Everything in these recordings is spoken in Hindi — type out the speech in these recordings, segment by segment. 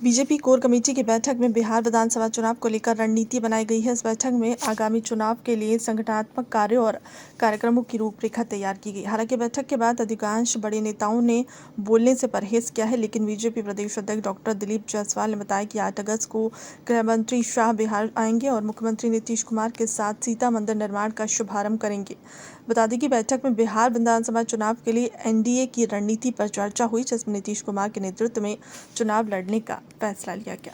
बीजेपी कोर कमेटी की बैठक में बिहार विधानसभा चुनाव को लेकर रणनीति बनाई गई है। इस बैठक में आगामी चुनाव के लिए संगठनात्मक कार्यों और कार्यक्रमों की रूपरेखा तैयार की गई। हालांकि बैठक के बाद अधिकांश बड़े नेताओं ने बोलने से परहेज किया है, लेकिन बीजेपी प्रदेश अध्यक्ष डॉक्टर दिलीप जायसवाल ने बताया कि 8 अगस्त को गृह मंत्री शाह बिहार आएंगे और मुख्यमंत्री नीतीश कुमार के साथ सीता मंदिर निर्माण का शुभारंभ करेंगे। बता दें कि बैठक में बिहार विधानसभा चुनाव के लिए एनडीए की रणनीति पर चर्चा हुई, जिसमें नीतीश कुमार के नेतृत्व में चुनाव लड़ने का फैसला लिया गया।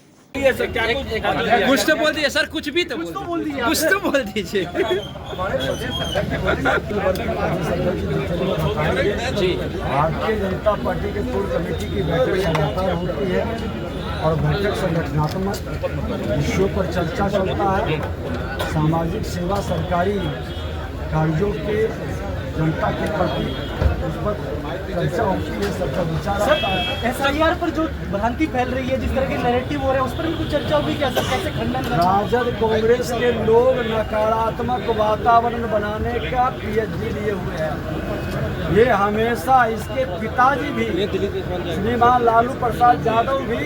कुछ तो बोल दीजिए सर, कुछ भी तो बोल दीजिए, कुछ तो बोल दीजिए। जी, भारतीय जनता पार्टी के कोर कमेटी की बैठक लगातार होती है और बैठक संगठनात्मक विषयों पर चर्चा चलता है। सामाजिक सेवा, सरकारी कार्यों के जनता के प्रति उस पर चर्चा होती है, सबका विचार आता है। एसआईआर पर जो भ्रांति फैल रही है, जिस तरह के नैरेटिव हो रहे हैं, उस पर भी कुछ चर्चा होगी क्या सर? कैसे खंडन? राजद कांग्रेस के लोग नकारात्मक वातावरण बनाने का पीएचडी लिए हुए हैं। ये हमेशा इसके पिताजी भी श्रीमान लालू प्रसाद यादव भी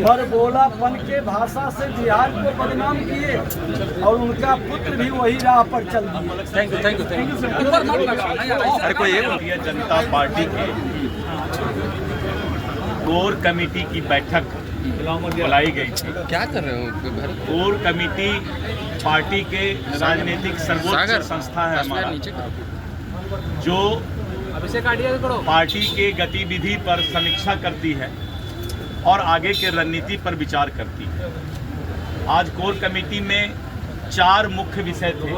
बड़बोलापन के भाषा से बिहार को बदनाम किए और उनका पुत्र भी वही राह पर चल दिए। Thank you. Bharatiya Janata party के कोर कमेटी की बैठक बुलाई गई थी। क्या कर रहे हो? कोर कमेटी पार्टी के राजनीतिक सर्वोच्च संस्था है हमारा, जो पार्टी के गतिविधि पर समीक्षा करती है और आगे के रणनीति पर विचार करती है। आज कोर कमेटी में 4 मुख्य विषय थे।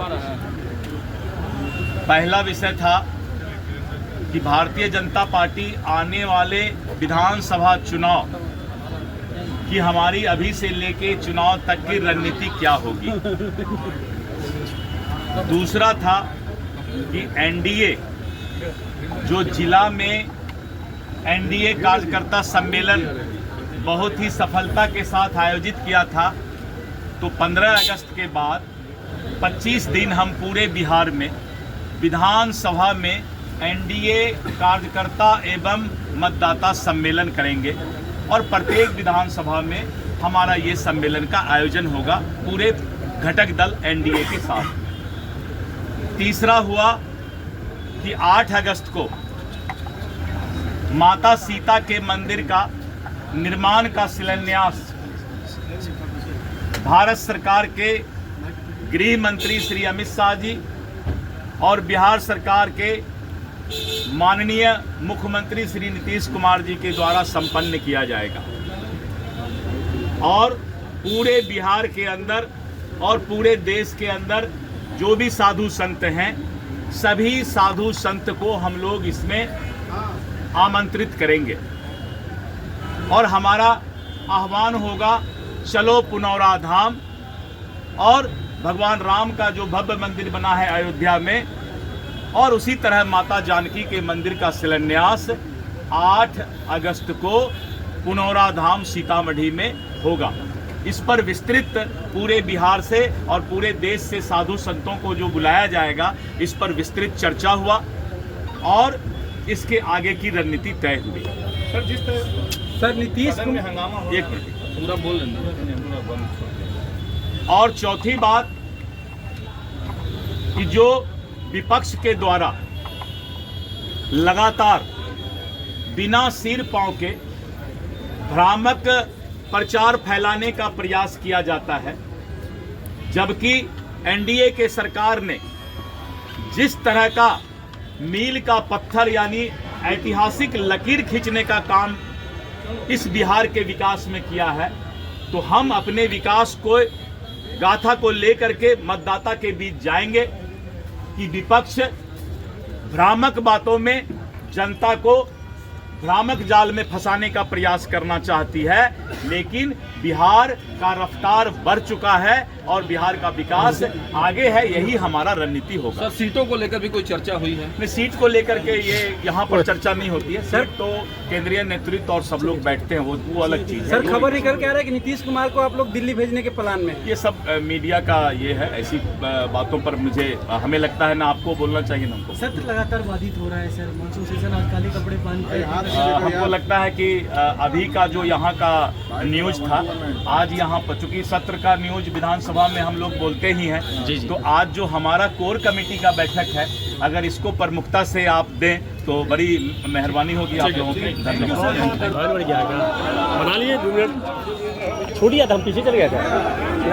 पहला विषय था कि भारतीय जनता पार्टी आने वाले विधानसभा चुनाव की हमारी अभी से लेके चुनाव तक की रणनीति क्या होगी। दूसरा था कि एनडीए जो जिला में एनडीए कार्यकर्ता सम्मेलन बहुत ही सफलता के साथ आयोजित किया था, तो 15 अगस्त के बाद 25 दिन हम पूरे बिहार में विधानसभा में एनडीए कार्यकर्ता एवं मतदाता सम्मेलन करेंगे और प्रत्येक विधानसभा में हमारा ये सम्मेलन का आयोजन होगा पूरे घटक दल एनडीए के साथ। तीसरा हुआ कि 8 अगस्त को माता सीता के मंदिर का निर्माण का शिलान्यास भारत सरकार के गृह मंत्री श्री अमित शाह जी और बिहार सरकार के माननीय मुख्यमंत्री श्री नीतीश कुमार जी के द्वारा संपन्न किया जाएगा और पूरे बिहार के अंदर और पूरे देश के अंदर जो भी साधु संत हैं, सभी साधु संत को हम लोग इसमें आमंत्रित करेंगे और हमारा आह्वान होगा, चलो पुनौरा धाम। और भगवान राम का जो भव्य मंदिर बना है अयोध्या में, और उसी तरह माता जानकी के मंदिर का शिलान्यास 8 अगस्त को पुनौरा धाम सीतामढ़ी में होगा। इस पर विस्तृत पूरे बिहार से और पूरे देश से साधु संतों को जो बुलाया जाएगा, इस पर विस्तृत चर्चा हुआ और इसके आगे की रणनीति तय हुई। सर नीतीश हंगामा एक पूरा बोल रहे। और चौथी बात कि जो विपक्ष के द्वारा लगातार बिना सिर पांव के भ्रामक प्रचार फैलाने का प्रयास किया जाता है, जबकि एनडीए के सरकार ने जिस तरह का मील का पत्थर यानी ऐतिहासिक लकीर खींचने का काम इस बिहार के विकास में किया है, तो हम अपने विकास को गाथा को लेकर के मतदाता के बीच जाएंगे कि विपक्ष भ्रामक बातों में जनता को भ्रामक जाल में फंसाने का प्रयास करना चाहती है, लेकिन बिहार का रफ्तार बढ़ चुका है और बिहार का विकास आगे है, यही हमारा रणनीति होगा। सर सीटों को लेकर भी कोई चर्चा हुई है? नहीं, सीट को लेकर के ये यहाँ पर चर्चा नहीं होती है। सीट तो केंद्रीय नेतृत्व और सब लोग बैठते हैं, वो अलग चीज है। सर खबर निकल के आ रहा है कि नीतीश कुमार को आप लोग दिल्ली भेजने के प्लान में। ये सब मीडिया का ये है, ऐसी बातों पर हमें लगता है ना आपको बोलना चाहिए ना हमको। सत्र लगातार बाधित हो रहा है सर, मानसून सेशन आज काले कपड़े पहन के हमको लगता है कि अभी का जो यहाँ का न्यूज था, आज यहाँ पर चूंकि सत्र का न्यूज विधानसभा में हम लोग बोलते ही हैं, तो आज जो हमारा कोर कमेटी का बैठक है, अगर इसको प्रमुखता से आप दें तो बड़ी मेहरबानी होगी आप लोगों की। धन्यवाद। बना लिए 2 मिनट छोड़िए, हम पीछे चले गए थे।